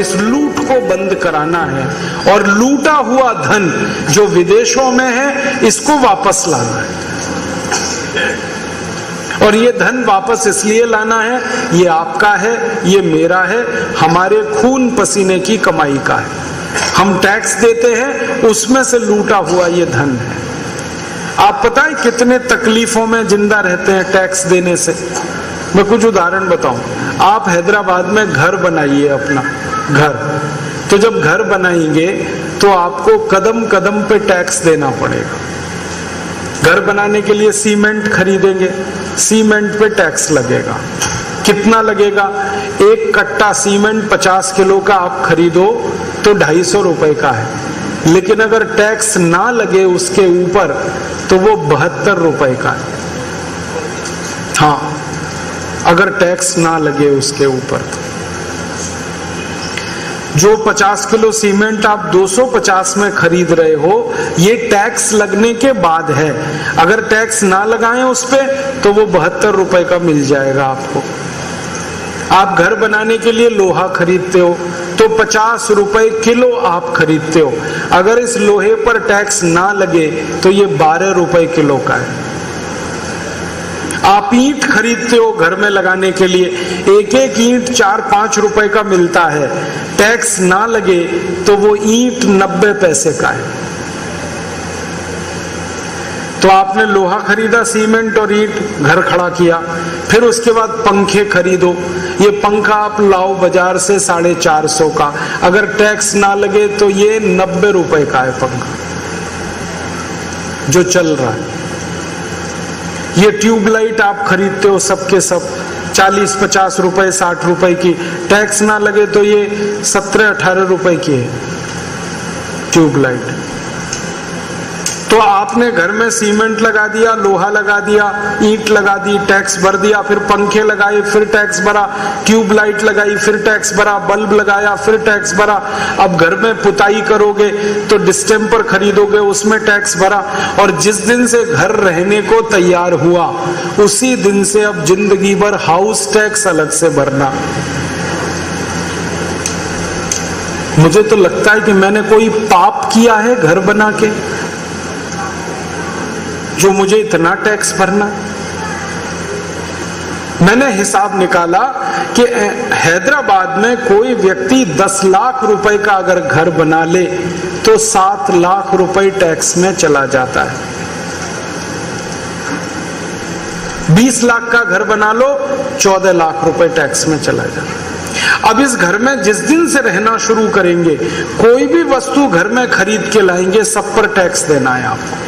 इस लूट को बंद कराना है और लूटा हुआ धन जो विदेशों में है इसको वापस लाना है। और ये धन वापस इसलिए लाना है, ये आपका है, ये मेरा है, हमारे खून पसीने की कमाई का है। हम टैक्स देते हैं, उसमें से लूटा हुआ ये धन है। आप पता है कितने तकलीफों में जिंदा रहते हैं टैक्स देने से। मैं कुछ उदाहरण बताऊं। आप हैदराबाद में घर बनाइए, अपना घर, तो जब घर बनाएंगे तो आपको कदम कदम पे टैक्स देना पड़ेगा। घर बनाने के लिए सीमेंट खरीदेंगे, सीमेंट पे टैक्स लगेगा। कितना लगेगा? एक कट्टा सीमेंट 50 किलो का आप खरीदो तो 250 रुपए का है, लेकिन अगर टैक्स ना लगे उसके ऊपर तो वो 72 रुपए का है। हाँ, अगर टैक्स ना लगे उसके ऊपर। जो 50 किलो सीमेंट आप 250 में खरीद रहे हो, ये टैक्स लगने के बाद है। अगर टैक्स ना लगाएं उस पे तो वो 72 रुपए का मिल जाएगा आपको। आप घर बनाने के लिए लोहा खरीदते हो तो 50 रुपए किलो आप खरीदते हो। अगर इस लोहे पर टैक्स ना लगे तो ये 12 रुपए किलो का है। आप ईंट खरीदते हो घर में लगाने के लिए, एक एक ईंट 4-5 रुपए का मिलता है। टैक्स ना लगे तो वो ईंट 90 पैसे का है। तो आपने लोहा खरीदा, सीमेंट और ईंट घर खड़ा किया, फिर उसके बाद पंखे खरीदो। ये पंखा आप लाओ बाजार से 450 का, अगर टैक्स ना लगे तो ये 90 रुपए का है पंखा जो चल रहा है। ये ट्यूबलाइट आप खरीदते हो सबके सब 40-50 रुपए 60 रुपए की, टैक्स ना लगे तो ये 17-18 रुपए की है ट्यूबलाइट। तो आपने घर में सीमेंट लगा दिया, लोहा लगा दिया, ईंट लगा दी, टैक्स भर दिया, फिर पंखे लगाए, फिर टैक्स भरा, ट्यूबलाइट लगाई, फिर टैक्स भरा, बल्ब लगाया, फिर टैक्स भरा। अब घर में पुताई करोगे तो डिस्टेम्पर खरीदोगे, उसमें टैक्स भरा। और जिस दिन से घर रहने को तैयार हुआ उसी दिन से अब जिंदगी भर हाउस टैक्स अलग से भरना। मुझे तो लगता है कि मैंने कोई पाप किया है घर बना के जो मुझे इतना टैक्स भरना। मैंने हिसाब निकाला कि हैदराबाद में कोई व्यक्ति 10 लाख रुपए का अगर घर बना ले तो 7 लाख रुपए टैक्स में चला जाता है। 20 लाख का घर बना लो 14 लाख रुपए टैक्स में चला जाता है। अब इस घर में जिस दिन से रहना शुरू करेंगे, कोई भी वस्तु घर में खरीद के लाएंगे, सब पर टैक्स देना है आपको।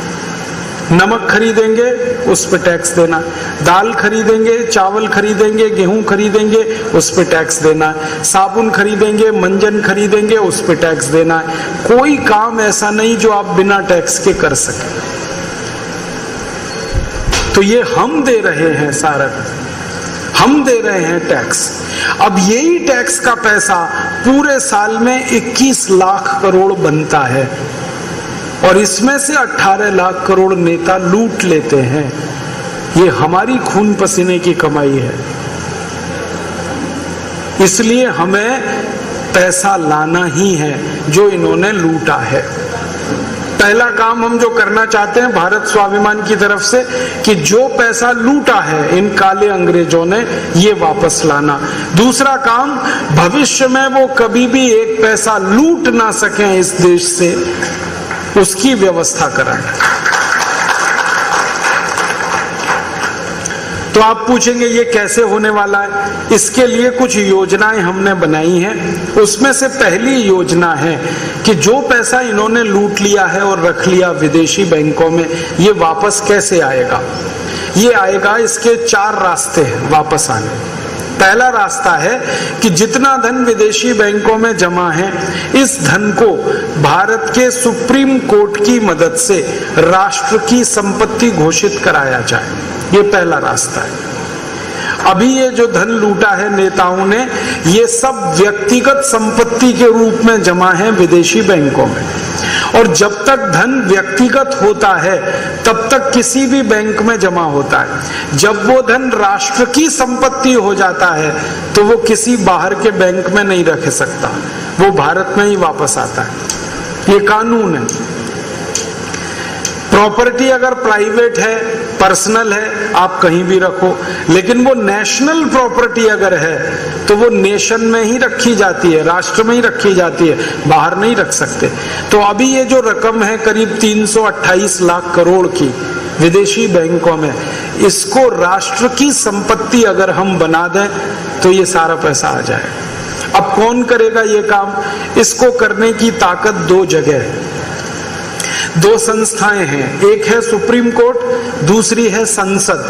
नमक खरीदेंगे उस पे टैक्स देना, दाल खरीदेंगे, चावल खरीदेंगे, गेहूं खरीदेंगे, उस पे टैक्स देना है, साबुन खरीदेंगे, मंजन खरीदेंगे, उस पे टैक्स देना है। कोई काम ऐसा नहीं जो आप बिना टैक्स के कर सके। तो ये हम दे रहे हैं, सारा हम दे रहे हैं टैक्स। अब यही टैक्स का पैसा पूरे साल में 21 लाख करोड़ बनता है और इसमें से 18 लाख करोड़ नेता लूट लेते हैं। ये हमारी खून पसीने की कमाई है, इसलिए हमें पैसा लाना ही है जो इन्होंने लूटा है। पहला काम हम जो करना चाहते हैं भारत स्वाभिमान की तरफ से कि जो पैसा लूटा है इन काले अंग्रेजों ने, ये वापस लाना। दूसरा काम, भविष्य में वो कभी भी एक पैसा लूट ना सके इस देश से, उसकी व्यवस्था कराएं। तो आप पूछेंगे ये कैसे होने वाला है? इसके लिए कुछ योजनाएं हमने बनाई हैं। उसमें से पहली योजना है कि जो पैसा इन्होंने लूट लिया है और रख लिया विदेशी बैंकों में, ये वापस कैसे आएगा? ये आएगा, इसके 4 रास्ते हैं वापस आने। पहला रास्ता है कि जितना धन विदेशी बैंकों में जमा है, इस धन को भारत के सुप्रीम कोर्ट की मदद से राष्ट्र की संपत्ति घोषित कराया जाए। ये पहला रास्ता है। अभी ये जो धन लूटा है नेताओं ने, ये सब व्यक्तिगत संपत्ति के रूप में जमा है विदेशी बैंकों में। और जब तक धन व्यक्तिगत होता है तब तक किसी भी बैंक में जमा होता है। जब वो धन राष्ट्र की संपत्ति हो जाता है तो वो किसी बाहर के बैंक में नहीं रख सकता। वो भारत में ही वापस आता है। ये कानून है। प्रॉपर्टी अगर प्राइवेट है, पर्सनल है, आप कहीं भी रखो, लेकिन वो नेशनल प्रॉपर्टी अगर है तो वो नेशन में ही रखी जाती है, राष्ट्र में ही रखी जाती है, बाहर नहीं रख सकते। तो अभी ये जो रकम है करीब 328 लाख करोड़ की विदेशी बैंकों में, इसको राष्ट्र की संपत्ति अगर हम बना दें तो ये सारा पैसा आ जाए। अब कौन करेगा ये काम? इसको करने की ताकत दो जगह है, दो संस्थाएं हैं। एक है सुप्रीम कोर्ट, दूसरी है संसद।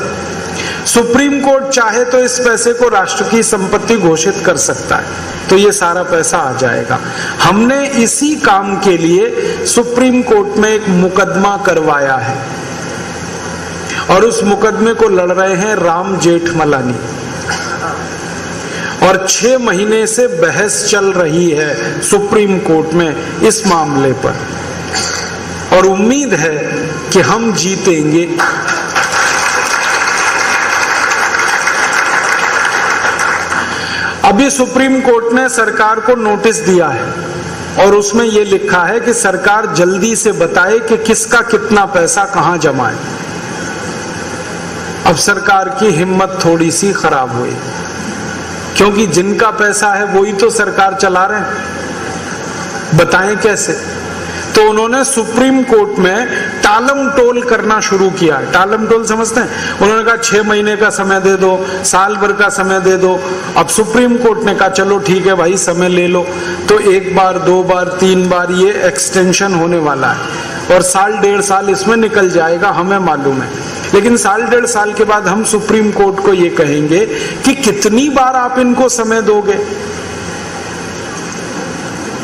सुप्रीम कोर्ट चाहे तो इस पैसे को राष्ट्र की संपत्ति घोषित कर सकता है, तो ये सारा पैसा आ जाएगा। हमने इसी काम के लिए सुप्रीम कोर्ट में एक मुकदमा करवाया है और उस मुकदमे को लड़ रहे हैं राम जेठमलानी, और 6 महीने से बहस चल रही है सुप्रीम कोर्ट में इस मामले पर, और उम्मीद है कि हम जीतेंगे। अभी सुप्रीम कोर्ट ने सरकार को नोटिस दिया है और उसमें यह लिखा है कि सरकार जल्दी से बताए कि किसका कितना पैसा कहां जमा है। अब सरकार की हिम्मत थोड़ी सी खराब हुई, क्योंकि जिनका पैसा है वही तो सरकार चला रहे हैं, बताएं कैसे? तो उन्होंने सुप्रीम कोर्ट में टालम टोल करना शुरू किया। टालम टोल समझते हैं? उन्होंने कहा 6 महीने का समय दे दो, साल भर का समय दे दो। अब सुप्रीम कोर्ट ने कहा चलो ठीक है भाई, समय ले लो। तो 1 बार, 2 बार, 3 बार ये एक्सटेंशन होने वाला है और साल 1.5 साल इसमें निकल जाएगा, हमें मालूम है। लेकिन साल 1.5 साल के बाद हम सुप्रीम कोर्ट को ये कहेंगे कि कितनी बार आप इनको समय दोगे?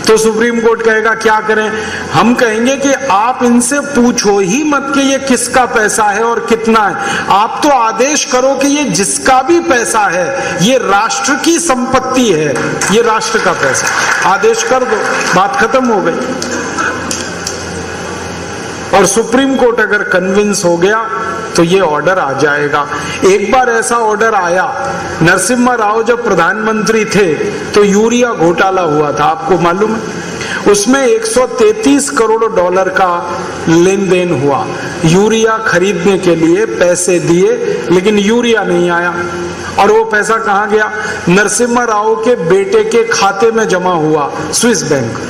तो सुप्रीम कोर्ट कहेगा क्या करें? हम कहेंगे कि आप इनसे पूछो ही मत कि ये किसका पैसा है और कितना है। आप तो आदेश करो कि ये जिसका भी पैसा है ये राष्ट्र की संपत्ति है, ये राष्ट्र का पैसा। आदेश कर दो, बात खत्म हो गई। और सुप्रीम कोर्ट अगर कन्विंस हो गया तो ये ऑर्डर आ जाएगा। एक बार ऐसा ऑर्डर आया, नरसिम्हा राव जब प्रधानमंत्री थे तो यूरिया घोटाला हुआ था, आपको मालूम है? उसमें 133 करोड़ डॉलर का लेन देन हुआ। यूरिया खरीदने के लिए पैसे दिए लेकिन यूरिया नहीं आया, और वो पैसा कहां गया? नरसिम्हा राव के बेटे के खाते में जमा हुआ, स्विस बैंक।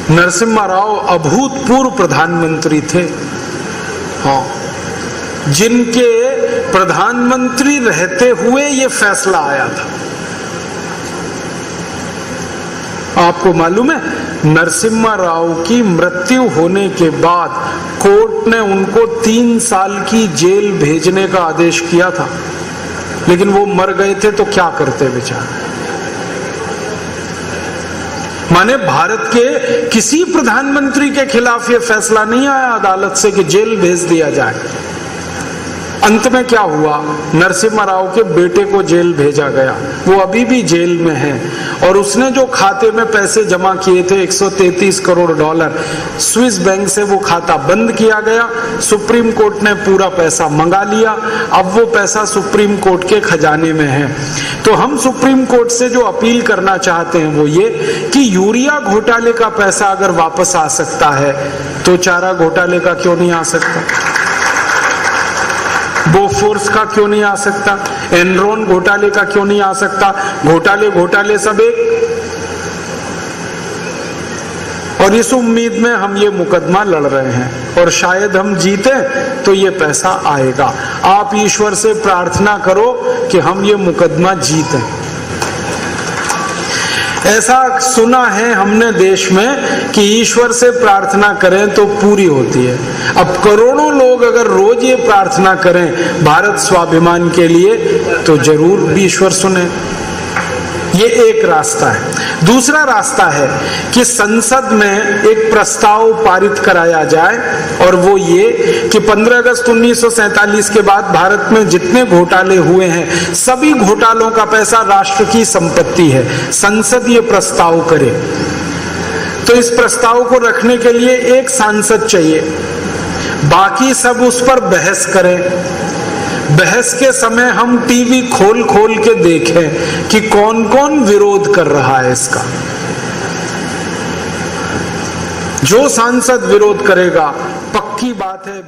नरसिम्हा राव अभूतपूर्व प्रधानमंत्री थे, हाँ, जिनके प्रधानमंत्री रहते हुए ये फैसला आया था। आपको मालूम है, नरसिम्हा राव की मृत्यु होने के बाद कोर्ट ने उनको 3 साल की जेल भेजने का आदेश किया था, लेकिन वो मर गए थे तो क्या करते बेचारे। माने भारत के किसी प्रधानमंत्री के खिलाफ यह फैसला नहीं आया अदालत से कि जेल भेज दिया जाए। अंत में क्या हुआ? नरसिम्हा राव के बेटे को जेल भेजा गया, वो अभी भी जेल में है, और उसने जो खाते में पैसे जमा किए थे 133 करोड़ डॉलर, स्विस बैंक से वो खाता बंद किया गया। सुप्रीम कोर्ट ने पूरा पैसा मंगा लिया, अब वो पैसा सुप्रीम कोर्ट के खजाने में है। तो हम सुप्रीम कोर्ट से जो अपील करना चाहते हैं वो ये कि यूरिया घोटाले का पैसा अगर वापस आ सकता है तो चारा घोटाले का क्यों नहीं आ सकता? बोफोर्स का क्यों नहीं आ सकता? एनरॉन घोटाले का क्यों नहीं आ सकता? घोटाले सब एक। और इस उम्मीद में हम ये मुकदमा लड़ रहे हैं, और शायद हम जीते तो ये पैसा आएगा। आप ईश्वर से प्रार्थना करो कि हम ये मुकदमा जीतें। ऐसा सुना है हमने देश में कि ईश्वर से प्रार्थना करें तो पूरी होती है। अब करोड़ों लोग अगर रोज ये प्रार्थना करें भारत स्वाभिमान के लिए तो जरूर ईश्वर सुने। ये एक रास्ता है। दूसरा रास्ता है कि संसद में एक प्रस्ताव पारित कराया जाए, और वो ये कि 15 अगस्त 1947 के बाद भारत में जितने घोटाले हुए हैं सभी घोटालों का पैसा राष्ट्र की संपत्ति है। संसद ये प्रस्ताव करे तो इस प्रस्ताव को रखने के लिए एक सांसद चाहिए, बाकी सब उस पर बहस करें, बहस के समय हम टीवी खोल खोल के देखें कि कौन कौन विरोध कर रहा है इसका। जो सांसद विरोध करेगा, पक्की बात है